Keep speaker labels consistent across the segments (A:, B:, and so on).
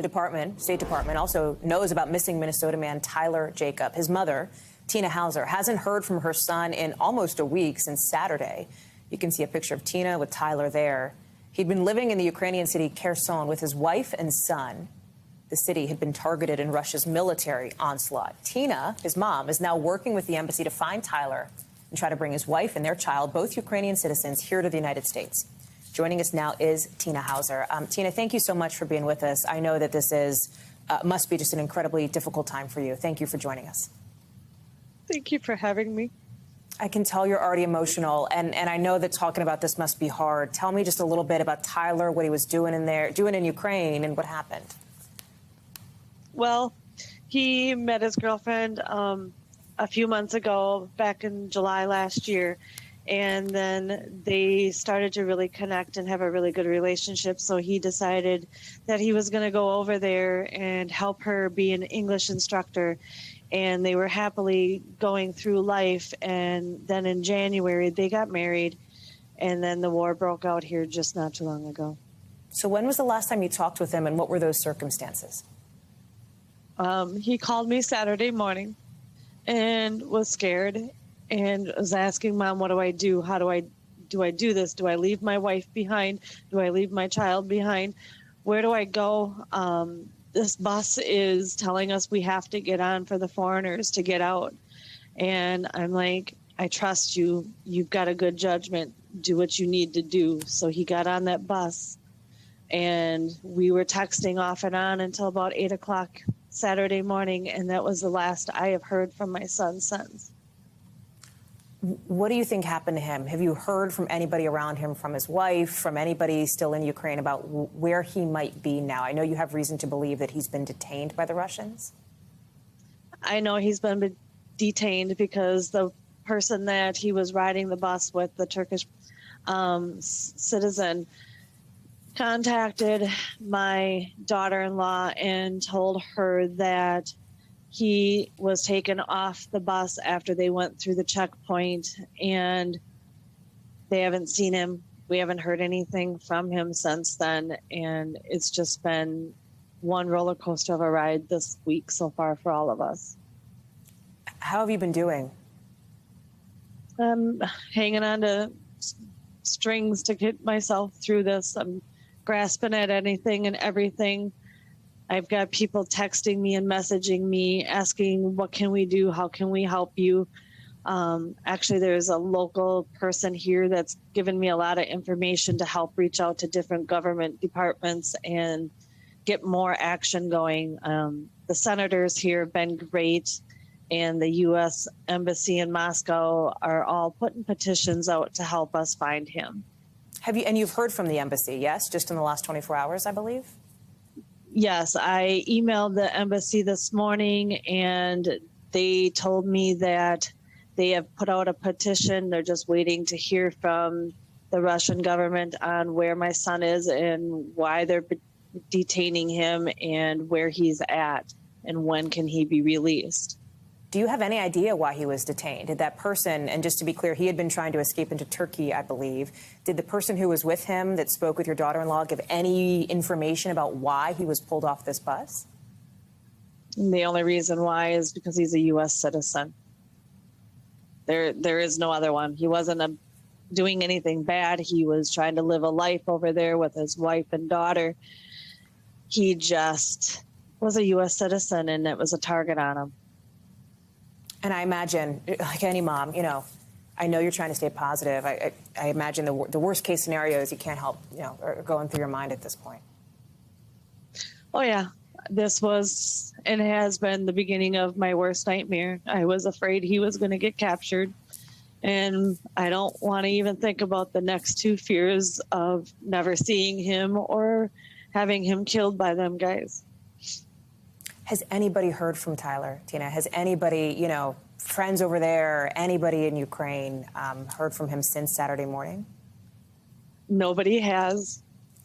A: The State Department, also knows about missing Minnesota man Tyler Jacob. His mother, Tina Hauser, hasn't heard from her son in almost a week since Saturday. You can see a picture of Tina with Tyler there. He'd been living in the Ukrainian city Kherson with his wife and son. The city had been targeted in Russia's military onslaught. Tina, his mom, is now working with the embassy to find Tyler and try to bring his wife and their child, both Ukrainian citizens, here to the United States. Joining us now is Tina Hauser. Tina, thank you so much for being with us. I know that this must be just an incredibly difficult time for you. Thank you for joining us.
B: Thank you for having me.
A: I can tell you're already emotional, and I know that talking about this must be hard. Tell me just a little bit about Tyler, what he was doing in Ukraine, and what happened.
B: Well, he met his girlfriend a few months ago, back in July last year, and then they started to really connect and have a really good relationship. So he decided that he was going to go over there and help her be an English instructor. And they were happily going through life. And then in January, they got married. And then the war broke out here just not too long ago.
A: So when was the last time you talked with him, and what were those circumstances?
B: He called me Saturday morning and was scared and was asking, Mom, what do I do? How do I do this? Do I leave my wife behind? Do I leave my child behind? Where do I go? This bus is telling us we have to get on for the foreigners to get out. And I'm like, I trust you. You've got a good judgment. Do what you need to do. So he got on that bus, and we were texting off and on until about 8 o'clock Saturday morning. And that was the last I have heard from my son since.
A: What do you think happened to him? Have you heard from anybody around him, from his wife, from anybody still in Ukraine, about where he might be now? I know you have reason to believe that he's been detained by the Russians.
B: I know he's been detained because the person that he was riding the bus with, the Turkish citizen, contacted my daughter-in-law and told her that he was taken off the bus after they went through the checkpoint, and they haven't seen him. We haven't heard anything from him since then, and it's just been one roller coaster of a ride this week so far for all of us.
A: How have you been doing?
B: I'm hanging on to strings to get myself through this. I'm grasping at anything and everything. I've got people texting me and messaging me, asking, what can we do? How can we help you? Actually, there's a local person here that's given me a lot of information to help reach out to different government departments and get more action going. The senators here have been great, and the U.S. Embassy in Moscow are all putting petitions out to help us find him.
A: And you've heard from the embassy, yes? Just in the last 24 hours, I believe?
B: Yes, I emailed the embassy this morning, and they told me that they have put out a petition. They're just waiting to hear from the Russian government on where my son is and why they're detaining him and where he's at and when can he be released.
A: Do you have any idea why he was detained? Did that person, and just to be clear, he had been trying to escape into Turkey, I believe. Did the person who was with him that spoke with your daughter-in-law give any information about why he was pulled off this bus?
B: And the only reason why is because he's a U.S. citizen. There is no other one. He wasn't doing anything bad. He was trying to live a life over there with his wife and daughter. He just was a U.S. citizen, and it was a target on him.
A: And I imagine, like any mom, I know you're trying to stay positive. I imagine the worst case scenarios you can't help, are going through your mind at this point.
B: Oh, yeah. This was and has been the beginning of my worst nightmare. I was afraid he was going to get captured. And I don't want to even think about the next two fears of never seeing him or having him killed by them guys.
A: Has anybody heard from Tyler, Tina? Has anybody, friends over there, anybody in Ukraine heard from him since Saturday morning?
B: Nobody has.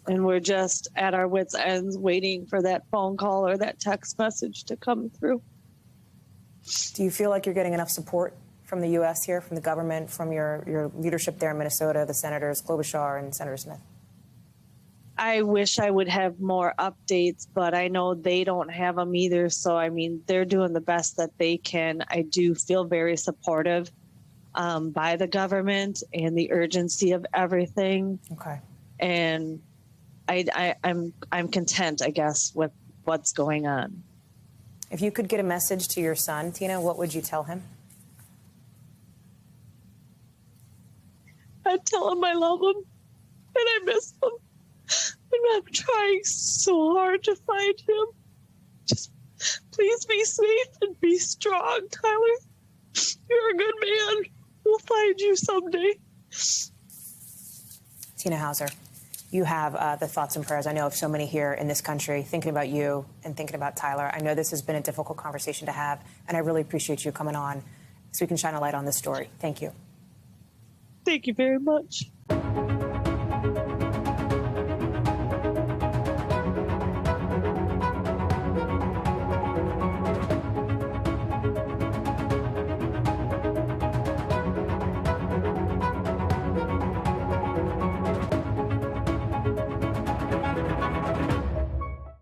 B: And we're just at our wits' ends waiting for that phone call or that text message to come through.
A: Do you feel like you're getting enough support from the U.S. here, from the government, from your leadership there in Minnesota, the senators, Klobuchar and Senator Smith?
B: I wish I would have more updates, but I know they don't have them either. So, I mean, they're doing the best that they can. I do feel very supportive by the government and the urgency of everything.
A: Okay.
B: And I'm content, I guess, with what's going on.
A: If you could get a message to your son, Tina, what would you tell him?
B: I tell him I love him and I miss him. And I'm trying so hard to find him. Just please be safe and be strong, Tyler. You're a good man. We'll find you someday.
A: Tina Hauser, you have the thoughts and prayers, I know, of so many here in this country thinking about you and thinking about Tyler. I know this has been a difficult conversation to have, and I really appreciate you coming on so we can shine a light on this story. Thank you.
B: Thank you very much.